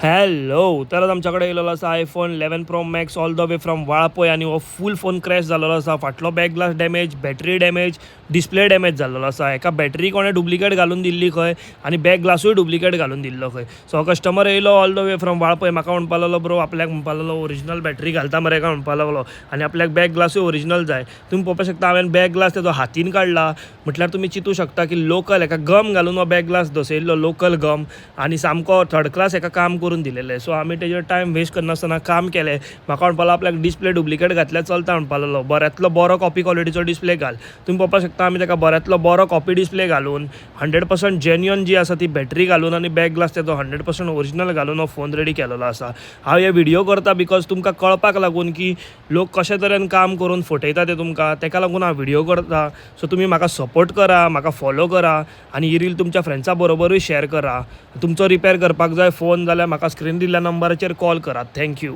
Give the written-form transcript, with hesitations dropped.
Hello. तर आमच्याकडे येयलेलो आसा iPhone 11 Pro Max all the way from Valpoi आनी हो फूल फोन क्रॅश जाल्लो आसा. फाटलो back glass damage, battery damage, display damage जाल्लो आसा. एका बॅटरी कोणें डुप्लिकेट घालून दिल्ली खंय आनी बॅक ग्लासूय डुप्लिकेट घालून दिल्लो खंय. सो हो कस्टमर येयलो all the way from Valpoi. म्हाका म्हणपा लागलो ब्रो आपल्याक म्हणपा लागलो ओरिजिनल बॅटरी घालता मरे काय म्हणपा लागलो आनी आपल्याक बॅक ग्लासूय ओरिजिनल जाय. तुमी पळोवपाक शकता हांवें बॅक ग्लास तेजो हातीन काडला. म्हटल्यार तुमी चिंतूं शकता की लोकल हेका गम घालून हो बॅक ग्लास दसयल्लो लोकल गम आनी सामको थर्ड क्लास हेका काम करून दिलेलें. सो आमी तेजेर टायम वेस्ट करनासतना काम केलें. म्हाका म्हणपा लागलो आपल्याक डिस्प्ले डुप्लिकेट घातल्यार चलता म्हणपा लागलो. बऱ्यांतलो बरो कॉपी क्वॉलिटीचो डिस्प्ले घाल. तुमी पळोवपाक शकता आमी तेका बऱ्यांतलो बरो कॉपी डिस्प्ले घालून 100% जेन्युअन जी आसा ती बॅटरी घालून आनी बॅक ग्लास तेजो 100% ओरिजिनल घालून हो फोन रेडी केलेलो आसा. हांव हे व्हिडिओ करता बिकॉज तुमकां कळपाक लागून की लोक कशे तरेन काम करून फटयता ते तुमकां तेका लागून हांव व्हिडिओ करता. सो तुमी म्हाका सपोर्ट करा, म्हाका फॉलो करा आनी ही रील तुमच्या फ्रेंड्सां बरोबरूय शेअर करा. तुमचो रिपेअर करपाक जाय फोन जाल्यार म्हाका स्क्रीन दिल्ल्या नंबराचेर कॉल करात. थँक्यू.